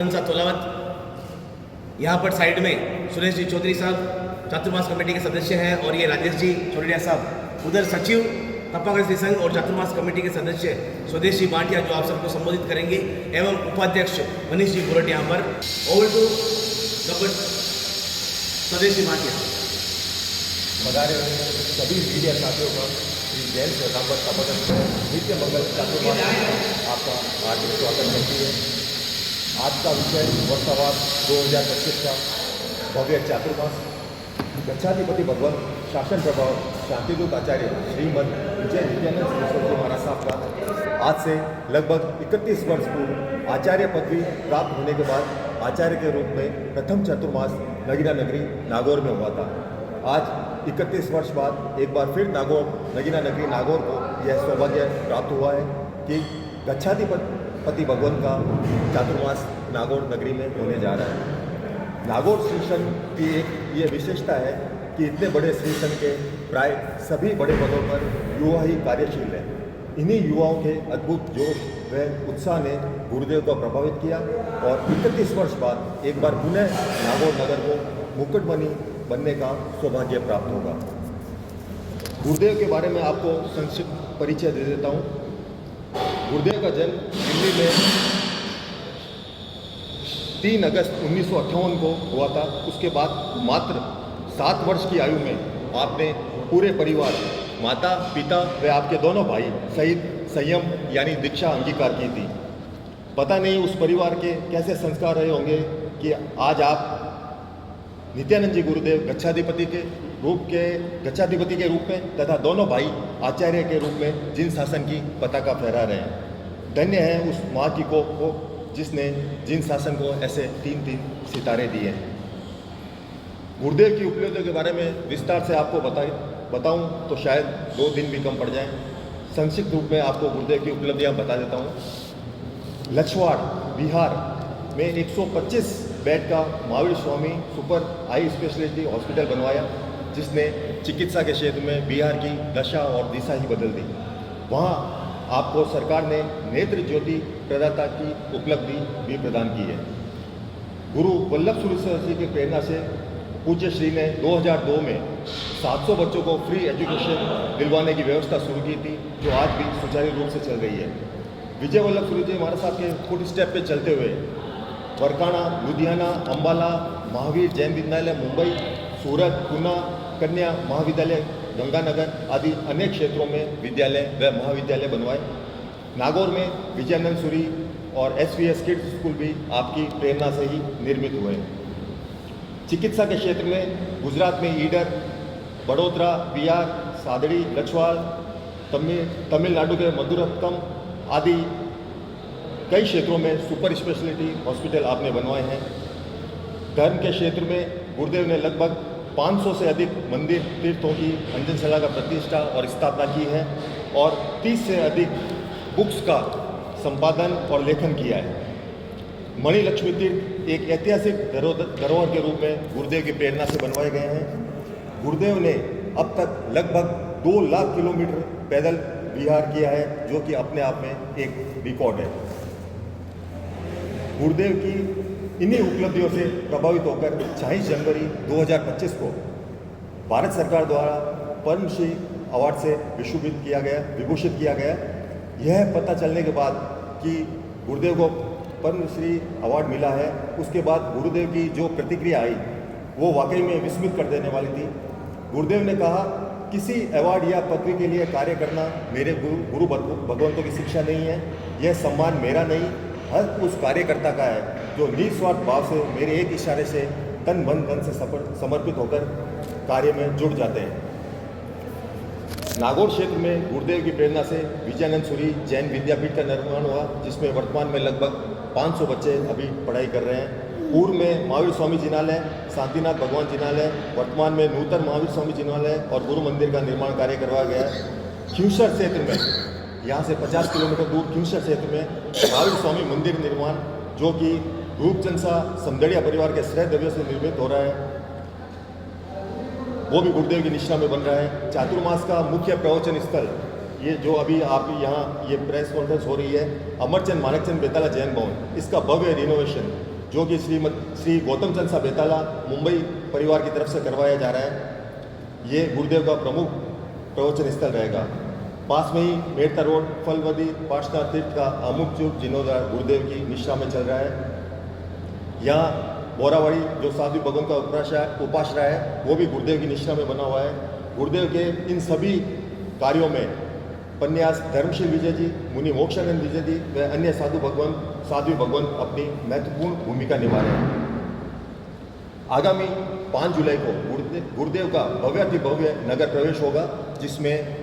तोलावत। यहाँ पर साइड में सुरेश जी चौधरी साहब चातुर्मास कमेटी के सदस्य हैं और ये राजेश जी छोड़िया साहब उधर सचिव तपागढ़ संघ और चातुर्मास कमेटी के सदस्य स्वदेश जी भाटिया जो आप सबको संबोधित करेंगे एवं उपाध्यक्ष मनीष जी गोरट यहाँ पर। ओवर टू स्वदेश जी भाटिया। बधाई सभी मीडिया साथियों का श्री जैन श्वेतांबर तपागढ़ नित्य मंगल चातुर्मास आपका हार्दिक स्वागत करती है। आज का विषय वर्षवार 2025 का भव्य चातुर्मास गच्छाधिपति भगवान शासन प्रभाव शांतिदूत आचार्य श्रीमद विजय नित्यानंद सरस्वती महाराज साहब का आज से लगभग 31 वर्ष पूर्व आचार्य पदवी प्राप्त होने के बाद आचार्य के रूप में प्रथम चातुर्मास नगीना नगरी नागौर में हुआ था। आज 31 वर्ष बाद एक बार फिर नगीना नगरी नागौर को यह सौभाग्य प्राप्त हुआ है कि गच्छाधिपति भगवान का चातुर्मास नागौर नगरी में होने जा रहा है। नागौर श्रीसंघ की एक ये विशेषता है कि इतने बड़े श्रीसंघ के प्राय सभी बड़े पदों पर युवा ही कार्यशील है। इन्हीं युवाओं के अद्भुत जोश व उत्साह ने गुरुदेव को प्रभावित किया और 31 वर्ष बाद एक बार पुनः नागौर नगर को मुकुटमणि बनने का सौभाग्य प्राप्त होगा। गुरुदेव के बारे में आपको संक्षिप्त परिचय दे देता हूँ। गुरुदेव का जन्म दिल्ली में 3 अगस्त 1958 को हुआ था। उसके बाद मात्र 7 वर्ष की आयु में आपने पूरे परिवार माता पिता व आपके दोनों भाई सहित संयम यानी दीक्षा अंगीकार की थी। पता नहीं उस परिवार के कैसे संस्कार रहे होंगे कि आज आप नित्यानंद जी गुरुदेव गच्छाधिपति के रूप में तथा दोनों भाई आचार्य के रूप में जिन शासन की पताका फहरा रहे हैं। धन्य है उस माँ की को जिसने जिन शासन को ऐसे 3-3 सितारे दिए हैं। गुरुदेव की उपलब्धियों के बारे में विस्तार से आपको बताऊं तो शायद 2 दिन भी कम पड़ जाएं। संक्षिप्त रूप में आपको गुरुदेव की उपलब्धियां बता देता हूं। लछवाड़ बिहार में 125 बेड का महावीर स्वामी सुपर आई स्पेशलिटी हॉस्पिटल बनवाया, जिसने चिकित्सा के क्षेत्र में बिहार की दशा और दिशा ही बदल दी। वहाँ आपको सरकार ने नेत्र ज्योति प्रदाता की उपलब्धि भी प्रदान की है। गुरु वल्लभ सुरेश्वर जी की प्रेरणा से पूज्य श्री ने 2002 में 700 बच्चों को फ्री एजुकेशन दिलवाने की व्यवस्था शुरू की थी, जो आज भी सुचारू रूप से चल रही है। विजय वल्लभ सुरेश जी महाराज साहब के फुट स्टेप पे चलते हुए वरकाना, लुधियाना, अम्बाला, महावीर जैन विद्यालय मुंबई, सूरत, पूना, कन्या महाविद्यालय गंगानगर आदि अनेक क्षेत्रों में विद्यालय व महाविद्यालय बनवाए। नागौर में विजयानंद सूरी और SVS किड्स स्कूल भी आपकी प्रेरणा से ही निर्मित हुए। चिकित्सा के क्षेत्र में गुजरात में ईडर, बड़ोदरा, बिहार, सादड़ी, लछवाड़, तमिलनाडु के मधुरत्तम आदि कई क्षेत्रों में सुपर स्पेशलिटी हॉस्पिटल आपने बनवाए हैं। धर्म के क्षेत्र में गुरुदेव ने लगभग 500 से अधिक मंदिर तीर्थों की अंजनशाला का प्रतिष्ठा और स्थापना की है और 30 से अधिक बुक्स का संपादन और लेखन किया है। मणि लक्ष्मी तीर्थ एक ऐतिहासिक धरोहर के रूप में गुरुदेव की प्रेरणा से बनवाए गए हैं। गुरुदेव ने अब तक लगभग 2 लाख किलोमीटर पैदल विहार किया है, जो कि अपने आप में एक रिकॉर्ड है। गुरुदेव की इन्हीं उपलब्धियों से प्रभावित होकर 26 जनवरी 2025 को भारत सरकार द्वारा पद्मश्री अवार्ड से विभूषित किया गया। यह पता चलने के बाद कि गुरुदेव को पद्मश्री अवार्ड मिला है, उसके बाद गुरुदेव की जो प्रतिक्रिया आई वो वाकई में विस्मित कर देने वाली थी। गुरुदेव ने कहा, किसी अवार्ड या पदवी के लिए कार्य करना मेरे गुरु भगवंतों की शिक्षा नहीं है। यह सम्मान मेरा नहीं, हर उस कार्यकर्ता का है जो निस्वार्थ भाव से मेरे एक इशारे से तन मन धन से समर्पित होकर कार्य में जुड़ जाते हैं। नागौर क्षेत्र में गुरुदेव की प्रेरणा से विजयानंद सूरी जैन विद्यापीठ का निर्माण हुआ, जिसमें वर्तमान में लगभग 500 बच्चे अभी पढ़ाई कर रहे हैं। पूर्व में महावीर स्वामी जिनालय, शांतिनाथ भगवान जिनालय, वर्तमान में नूतन महावीर स्वामी जिनालय और गुरु मंदिर का निर्माण कार्य करवाया गया है। खिंवसर क्षेत्र में यहाँ से 50 किलोमीटर दूर खिंवसर क्षेत्र में महावीर स्वामी मंदिर निर्माण, जो कि रूपचंद शाह समदड़िया परिवार के श्रय द्रव्यों से निर्मित हो रहा है, वो भी गुरुदेव की निष्ठा में बन रहा है। चातुर्मास का मुख्य प्रवचन स्थल ये जो अभी आप यहाँ ये प्रेस कॉन्फ्रेंस हो रही है, अमरचंद मानकचंद बेताला जैन भवन, इसका भव्य रिनोवेशन जो कि श्री गौतम चंद साहब बेताला मुंबई परिवार की तरफ से करवाया जा रहा है। ये गुरुदेव का प्रमुख प्रवचन स्थल रहेगा। पास में ही मेड़ता रोड फलवदी पार्श्वनाथ तीर्थ का अमुक चूक जीर्णोद्धार गुरुदेव की निष्ठा में चल रहा है। यहाँ बोरावाड़ी जो साधु भगवान का उपाश्रय है वो भी गुरुदेव की निष्ठा में बना हुआ है। गुरुदेव के इन सभी कार्यों में पन्यास धर्मशील विजय जी, मुनि मोक्षानंद विजय जी व अन्य साधु भगवान अपनी महत्वपूर्ण भूमिका निभा रहे हैं। आगामी 5 जुलाई को गुरुदेव का भव्याति भव्य नगर प्रवेश होगा, जिसमें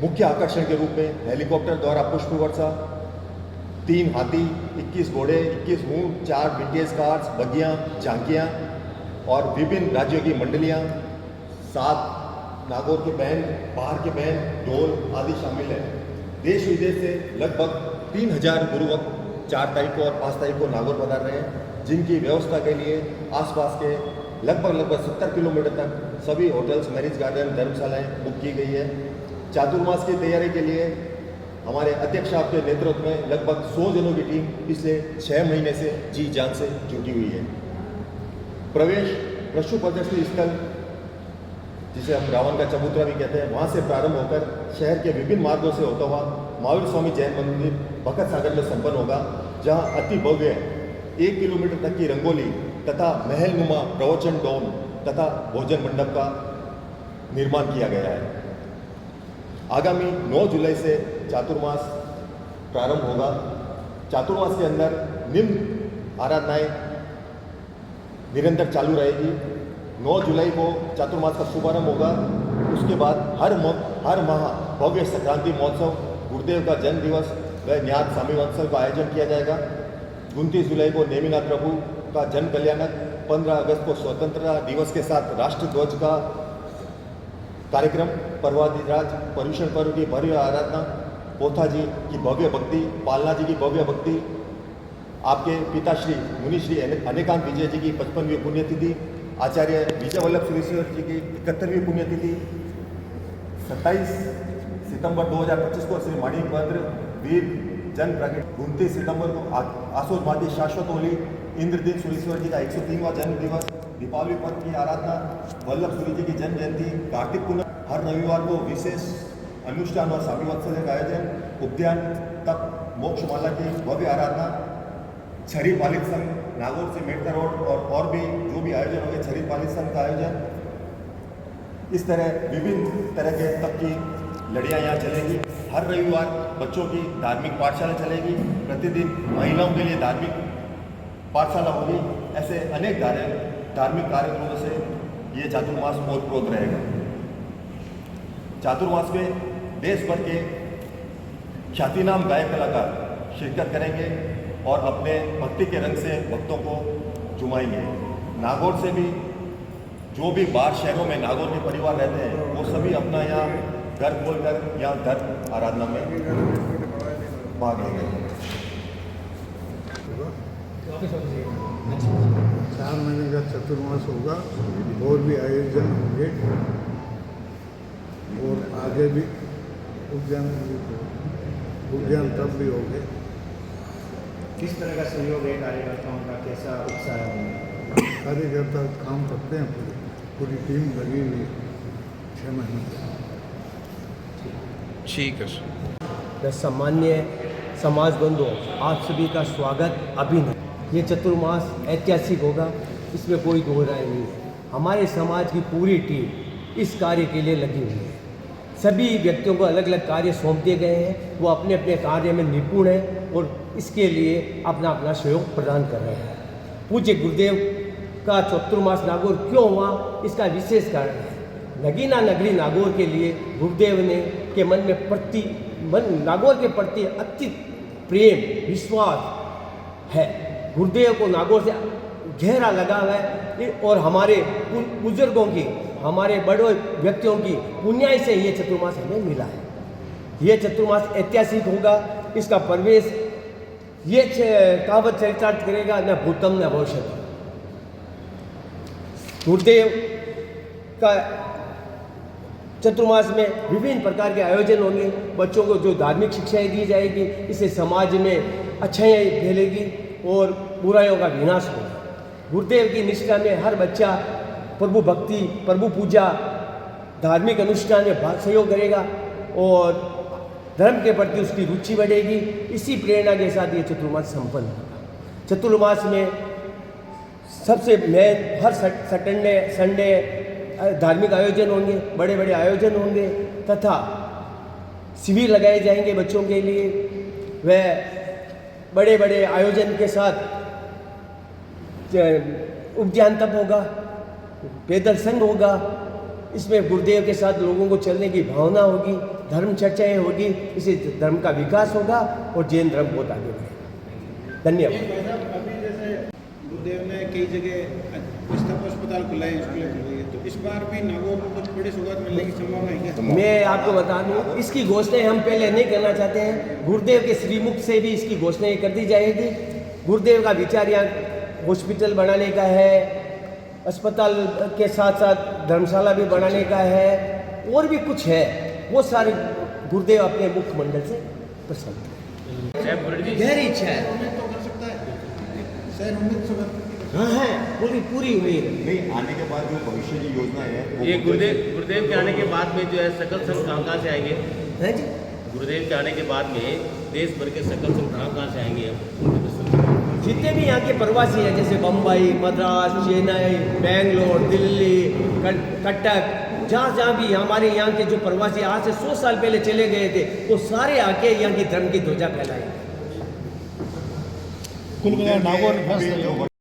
मुख्य आकर्षण के रूप में हेलीकॉप्टर द्वारा पुष्प वर्षा, 3 हाथी, 21 घोड़े, 21 ऊंट, 4 विंटेज कार्स, बगियाँ, झांकियाँ और विभिन्न राज्यों की मंडलियाँ, 7 नागौर के बैंड, बाहर के बैंड, ढोल आदि शामिल है। देश विदेश से लगभग 3000 गुरुभक्त 4 तारीख को और 5 तारीख को नागौर पधार रहे हैं, जिनकी व्यवस्था के लिए आसपास के लगभग 70 किलोमीटर तक सभी होटल्स, मैरिज गार्डन, धर्मशालाएं बुक की गई है। चातुर्मास की तैयारी के लिए हमारे अध्यक्ष साहब के नेतृत्व में लगभग 100 जनों की टीम पिछले 6 महीने से जी जान से जुटी हुई है। प्रवेश पशु प्रदर्शनी स्थल, जिसे हम रावण का चबूतरा भी कहते हैं, वहाँ से प्रारंभ होकर शहर के विभिन्न मार्गों से होता हुआ महावीर स्वामी जैन मंदिर भगत सागर में संपन्न होगा, जहाँ अति भव्य 1 किलोमीटर तक की रंगोली तथा महलनुमा प्रवचन डोम तथा भोजन मंडप का निर्माण किया गया है। आगामी 9 जुलाई से चातुर्मास प्रारंभ होगा। चातुर्मास के अंदर निम्न आराधनाएं निरंतर चालू रहेगी। 9 जुलाई को चातुर्मास का शुभारंभ होगा। उसके बाद हर माह भव्य संक्रांति महोत्सव, गुरुदेव का जन्म दिवस व न्यात स्वामी महोत्सव का आयोजन किया जाएगा। 29 जुलाई को नेमिनाथ प्रभु का जन कल्याणक, 15 अगस्त को स्वतंत्रता दिवस के साथ राष्ट्र ध्वज का कार्यक्रम, पर्वाधिराज पर्यूषण पर्व की भव्य आराधना, पोथा जी की भव्य भक्ति, पालना जी की भव्य भक्ति, आपके पिताश्री मुनिश्री अनेकांत विजय जी की 55वीं पुण्यतिथि, आचार्य विजय वल्लभ सुरेश्वर जी की 71वीं पुण्यतिथि, 27 सितंबर 2025 को श्री माणिकभद्र वीर जन प्रकट, 29 सितंबर को आसोद माती शाश्वत होली, इंद्रदीप सुरेश्वर जी का 103वां जन्म दिवस, दीपावली पर्व की आराधना, वल्लभ सूरी जी की जन्म जयंती, कार्तिक पूर्णिमा, हर रविवार को विशेष अनुष्ठान और स्वामी महोत्सव का आयोजन, उद्यान तप मोक्षमाला की भव्य आराधना, छरी पालित संघ नागौर से मेड़ता रोड और भी जो भी आयोजन होंगे छरी पालित संघ का आयोजन। इस तरह विभिन्न तरह के तप की लड़ियाँ यहाँ चलेगी। हर रविवार बच्चों की धार्मिक पाठशाला चलेगी। प्रतिदिन महिलाओं के लिए धार्मिक पाठशाला होगी। ऐसे अनेक धार्मिक कार्यक्रमों से ये चातुर्मास ओतप्रोत रहेगा। चातुर्मास में देश भर के ख्यातिनाम गायक कलाकार शिरकत करेंगे और अपने भक्ति के रंग से भक्तों को झुमाएंगे। नागौर से भी जो भी बाहर शहरों में नागौर के परिवार रहते हैं वो सभी अपना यहाँ घर खोलकर यहाँ धर्म आराधना में भाग लेंगे। 4 महीने का चतुर्मास होगा और भी आयोजन होंगे और आगे भी उद्यान तब भी होंगे। किस तरह का सहयोग है कार्यकर्ताओं का, कैसा उत्साह है? कार्यकर्ता काम करते हैं, पूरी टीम लगी हुई है 6 महीने। ठीक है सर। मैं सामान्य समाज बंधुओं आप सभी का स्वागत अभिनंदन। ये चतुर्मास ऐतिहासिक होगा, इसमें कोई दो राय नहीं है। हमारे समाज की पूरी टीम इस कार्य के लिए लगी हुई है। सभी व्यक्तियों को अलग अलग कार्य सौंप दिए गए हैं, वो अपने अपने कार्य में निपुण हैं और इसके लिए अपना अपना सहयोग प्रदान कर रहे हैं। पूज्य गुरुदेव का चतुर्मास नागौर क्यों हुआ, इसका विशेष कारण है। नगीना नगरी नागौर के लिए गुरुदेव ने के मन में नागौर के प्रति अति प्रेम विश्वास है। गुरुदेव को नागौर से गहरा लगाव है और हमारे बुजुर्गों की, हमारे बड़े व्यक्तियों की पुण्याई से ये चतुर्मास हमें मिला है। ये चतुर्मास ऐतिहासिक होगा। इसका प्रवेश ये कहावत चरितार्थ करेगा, न भूतम न भविष्यतम। गुरुदेव का चतुर्मास में विभिन्न प्रकार के आयोजन होंगे। बच्चों को जो धार्मिक शिक्षाएं दी जाएगी, इससे समाज में अच्छाई फैलेगी और बुराइयों का विनाश होगा। गुरुदेव की निष्ठा में हर बच्चा प्रभु भक्ति, प्रभु पूजा, धार्मिक अनुष्ठान में सहयोग करेगा और धर्म के प्रति उसकी रुचि बढ़ेगी। इसी प्रेरणा के साथ ये चतुर्मास संपन्न होगा। चतुर्मास में सबसे मेन हर संडे धार्मिक आयोजन होंगे, बड़े बड़े आयोजन होंगे तथा शिविर लगाए जाएंगे बच्चों के लिए। वह बड़े बड़े आयोजन के साथ उद्यान तप होगा, पैदल संघ होगा। इसमें गुरुदेव के साथ लोगों को चलने की भावना होगी, धर्म चर्चाएं होगी। इससे धर्म का विकास होगा और जैन धर्म बहुत आगे बढ़ेगा। धन्यवाद। अभी जैसे गुरुदेव ने कई जगह स्थित अस्पताल खुला है, स्कूलें खुली है, तो इस बार भी नागौर में कुछ बड़ी सौगात मिलने की संभावना है क्या? मैं आपको बता दूं, इसकी घोषणा हम पहले नहीं करना चाहते हैं। गुरुदेव के श्रीमुख से भी इसकी घोषणा कर दी जाएगी। गुरुदेव का विचार यहाँ हॉस्पिटल बनाने का है, अस्पताल के साथ साथ धर्मशाला भी बनाने का है, और भी कुछ है। वो सारे गुरुदेव अपने मुख्यमंडल से प्रसन्न हैं। गहरी इच्छा है। उम्मीद तो कर सकता है सर, उम्मीद से हाँ है, पूरी हुई है। नहीं, आने के बाद जो भविष्य की योजना है वो ये गुरुदेव के आने के बाद में जो है सकल संघ कहाँ से आएंगे? है जी, गुरुदेव के आने के बाद में देश भर के सकल संघ कहाँ से आएंगे? अब जितने भी यहाँ के प्रवासी हैं, जैसे बम्बई, मद्रास, चेन्नई, बेंगलोर, दिल्ली, कटक, जहाँ भी हमारे यहाँ के जो प्रवासी आज से 100 साल पहले चले गए थे, वो सारे आके यहाँ की धर्म की ध्वजा फैलाएंगे। कुल मिलाकर नागौर